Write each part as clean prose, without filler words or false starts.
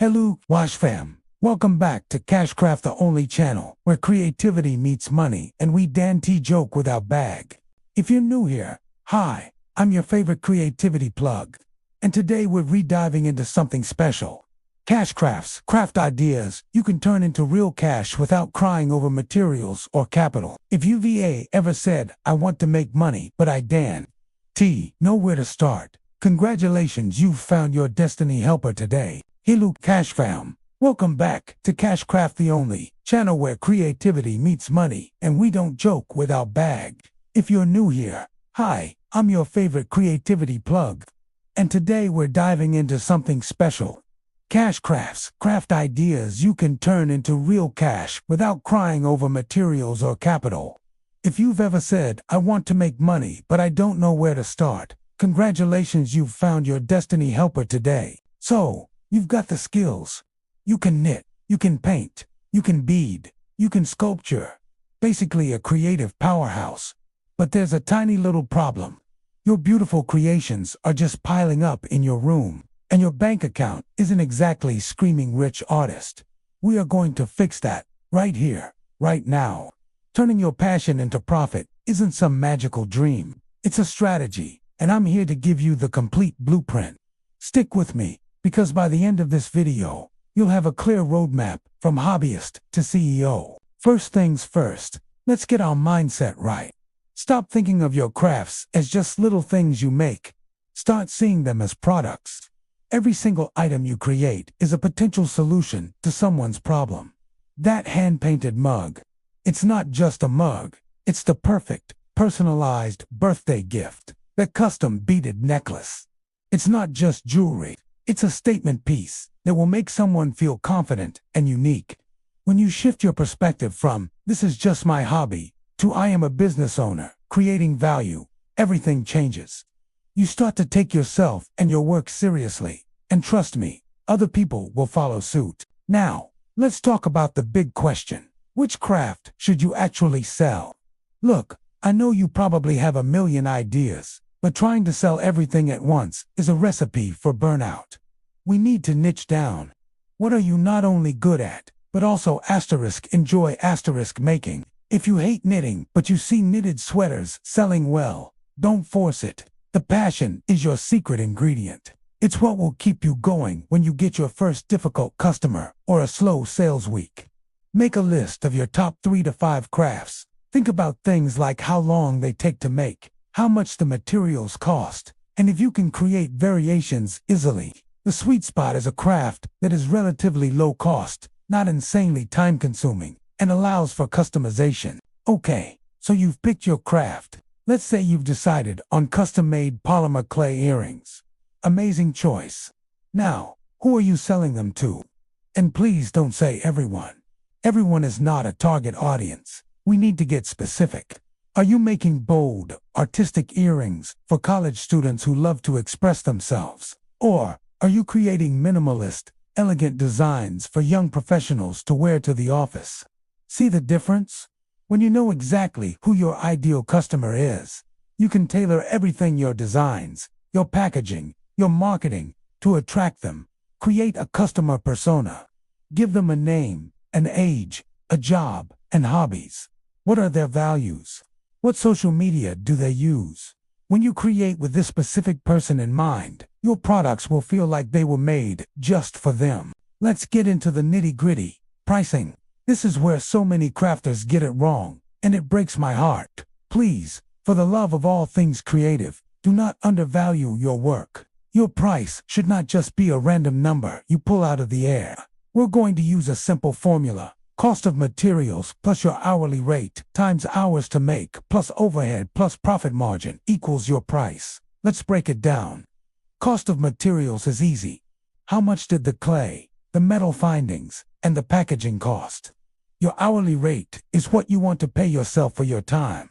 Hello, Wash fam. Welcome back to Cashcraft, the only channel where creativity meets money and we Dan T joke without bag. If you're new here, hi, I'm your favorite creativity plug. And today we're rediving into something special. Cashcrafts, craft ideas you can turn into real cash without crying over materials or capital. If you ever said, I want to make money, but I Dan T know where to start, congratulations, you've found your destiny helper today. Hello, Cash fam. Welcome back to Cashcraft, the only channel where creativity meets money and we don't joke without bag. If you're new here, hi, I'm your favorite creativity plug. And today we're diving into something special. Cashcrafts, craft ideas you can turn into real cash without crying over materials or capital. If you've ever said, I want to make money but I don't know where to start, congratulations, you've found your destiny helper today. So, you've got the skills. You can knit, you can paint, you can bead, you can sculpture. Basically a creative powerhouse. But there's a tiny little problem. Your beautiful creations are just piling up in your room, and your bank account isn't exactly screaming rich artist. We are going to fix that, right here, right now. Turning your passion into profit isn't some magical dream. It's a strategy, and I'm here to give you the complete blueprint. Stick with me, because by the end of this video, you'll have a clear roadmap from hobbyist to CEO. First things first, let's get our mindset right. Stop thinking of your crafts as just little things you make. Start seeing them as products. Every single item you create is a potential solution to someone's problem. That hand-painted mug, it's not just a mug, it's the perfect, personalized birthday gift. That custom beaded necklace. It's not just jewelry. It's a statement piece that will make someone feel confident and unique. When you shift your perspective from, this is just my hobby, to I am a business owner, creating value, everything changes. You start to take yourself and your work seriously, and trust me, other people will follow suit. Now, let's talk about the big question. Which craft should you actually sell? Look, I know you probably have a million ideas, but trying to sell everything at once is a recipe for burnout. We need to niche down. What are you not only good at, but also enjoy making? If you hate knitting, but you see knitted sweaters selling well, don't force it. The passion is your secret ingredient. It's what will keep you going when you get your first difficult customer or a slow sales week. Make a list of your top 3 to 5 crafts. Think about things like how long they take to make, how much the materials cost, and if you can create variations easily. The sweet spot is a craft that is relatively low cost, not insanely time-consuming, and allows for customization. Okay, so you've picked your craft. Let's say you've decided on custom-made polymer clay earrings. Amazing choice. Now, who are you selling them to? And please don't say everyone. Everyone is not a target audience. We need to get specific. Are you making bold, artistic earrings for college students who love to express themselves? Or are you creating minimalist, elegant designs for young professionals to wear to the office? See the difference? When you know exactly who your ideal customer is, you can tailor everything, your designs, your packaging, your marketing, to attract them. Create a customer persona. Give them a name, an age, a job, and hobbies. What are their values? What social media do they use? When you create with this specific person in mind, your products will feel like they were made just for them. Let's get into the nitty-gritty. Pricing. This is where so many crafters get it wrong, and it breaks my heart. Please, for the love of all things creative, do not undervalue your work. Your price should not just be a random number you pull out of the air. We're going to use a simple formula. Cost of materials plus your hourly rate times hours to make plus overhead plus profit margin equals your price. Let's break it down. Cost of materials is easy. How much did the clay, the metal findings, and the packaging cost? Your hourly rate is what you want to pay yourself for your time.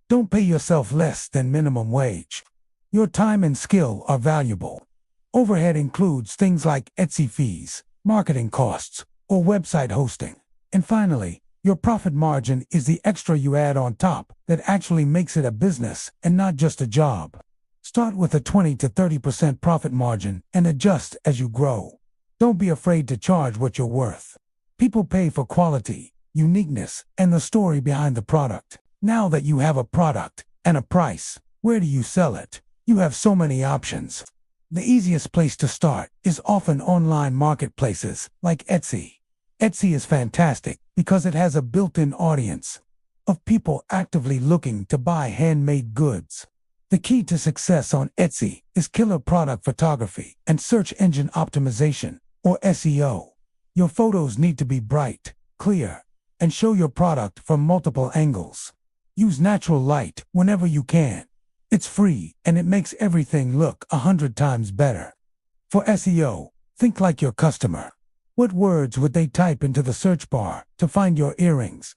Don't pay yourself less than minimum wage. Your time and skill are valuable. Overhead includes things like Etsy fees, marketing costs, or website hosting. And finally, your profit margin is the extra you add on top that actually makes it a business and not just a job. Start with a 20 to 30% profit margin and adjust as you grow. Don't be afraid to charge what you're worth. People pay for quality, uniqueness, and the story behind the product. Now that you have a product and a price, where do you sell it? You have so many options. The easiest place to start is often online marketplaces like Etsy. Etsy is fantastic because it has a built-in audience of people actively looking to buy handmade goods. The key to success on Etsy is killer product photography and search engine optimization, or SEO. Your photos need to be bright, clear, and show your product from multiple angles. Use natural light whenever you can. It's free and it makes everything look 100 times better. For SEO, think like your customer. What words would they type into the search bar to find your earrings?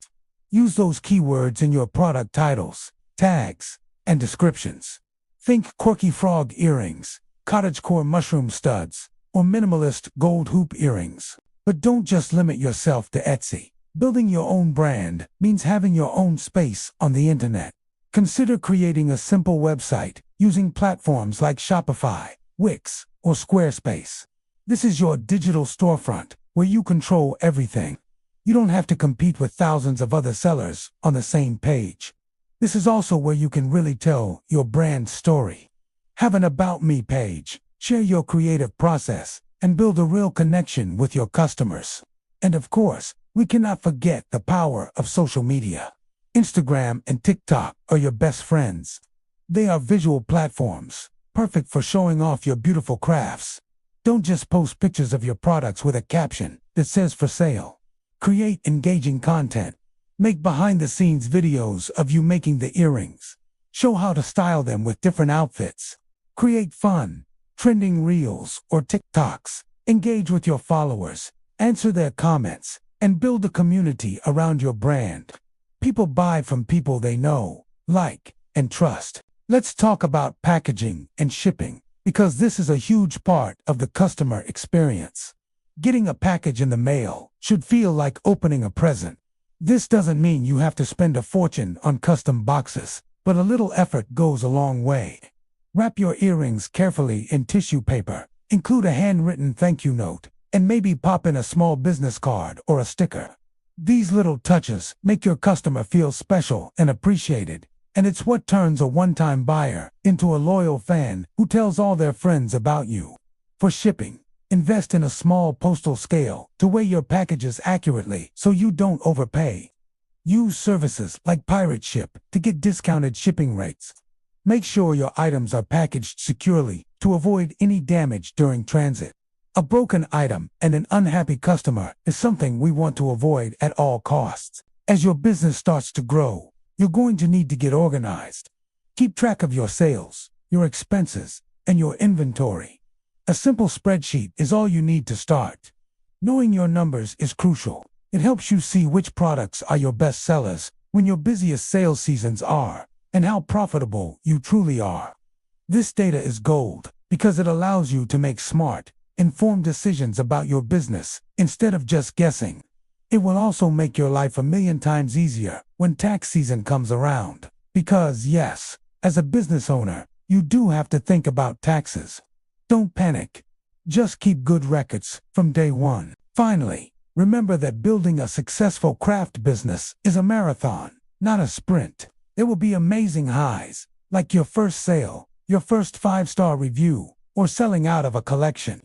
Use those keywords in your product titles, tags, and descriptions. Think quirky frog earrings, cottagecore mushroom studs, or minimalist gold hoop earrings. But don't just limit yourself to Etsy. Building your own brand means having your own space on the internet. Consider creating a simple website using platforms like Shopify, Wix, or Squarespace. This is your digital storefront where you control everything. You don't have to compete with thousands of other sellers on the same page. This is also where you can really tell your brand story. Have an About Me page, share your creative process, and build a real connection with your customers. And of course, we cannot forget the power of social media. Instagram and TikTok are your best friends. They are visual platforms, perfect for showing off your beautiful crafts. Don't just post pictures of your products with a caption that says for sale. Create engaging content. Make behind-the-scenes videos of you making the earrings. Show how to style them with different outfits. Create fun, trending reels or TikToks. Engage with your followers, answer their comments, and build a community around your brand. People buy from people they know, like, and trust. Let's talk about packaging and shipping, because this is a huge part of the customer experience. Getting a package in the mail should feel like opening a present. This doesn't mean you have to spend a fortune on custom boxes, but a little effort goes a long way. Wrap your earrings carefully in tissue paper, include a handwritten thank you note, and maybe pop in a small business card or a sticker. These little touches make your customer feel special and appreciated, and it's what turns a one-time buyer into a loyal fan who tells all their friends about you. For shipping, invest in a small postal scale to weigh your packages accurately so you don't overpay. Use services like Pirate Ship to get discounted shipping rates. Make sure your items are packaged securely to avoid any damage during transit. A broken item and an unhappy customer is something we want to avoid at all costs. As your business starts to grow, you're going to need to get organized. Keep track of your sales, your expenses, and your inventory. A simple spreadsheet is all you need to start. Knowing your numbers is crucial. It helps you see which products are your best sellers, when your busiest sales seasons are, and how profitable you truly are. This data is gold because it allows you to make smart, informed decisions about your business instead of just guessing. It will also make your life 1,000,000 times easier when tax season comes around. Because yes, as a business owner, you do have to think about taxes. Don't panic. Just keep good records from day one. Finally, remember that building a successful craft business is a marathon, not a sprint. There will be amazing highs, like your first sale, your first 5-star review, or selling out of a collection.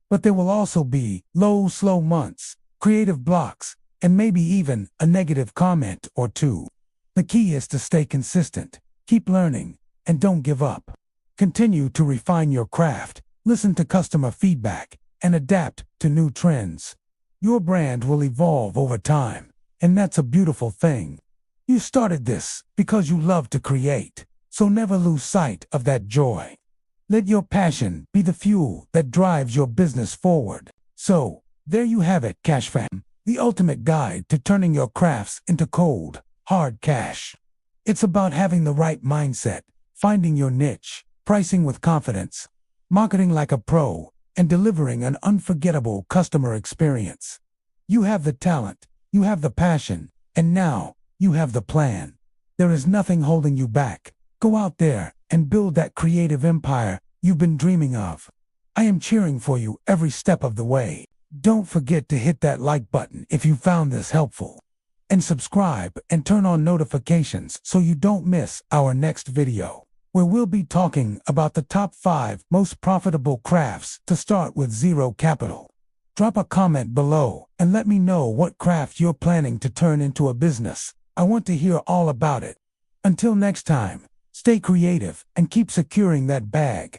But there will also be low, slow months, creative blocks, and maybe even a negative comment or two. The key is to stay consistent, keep learning, and don't give up. Continue to refine your craft, listen to customer feedback, and adapt to new trends. Your brand will evolve over time, and that's a beautiful thing. You started this because you love to create, so never lose sight of that joy. Let your passion be the fuel that drives your business forward. So, there you have it, Cash Fam, the ultimate guide to turning your crafts into cold, hard cash. It's about having the right mindset, finding your niche, pricing with confidence, marketing like a pro, and delivering an unforgettable customer experience. You have the talent, you have the passion, and now you have the plan. There is nothing holding you back. Go out there and build that creative empire you've been dreaming of. I am cheering for you every step of the way. Don't forget to hit that like button if you found this helpful. And subscribe and turn on notifications so you don't miss our next video, where we'll be talking about the top 5 most profitable crafts to start with zero capital. Drop a comment below and let me know what craft you're planning to turn into a business. I want to hear all about it. Until next time, stay creative and keep securing that bag.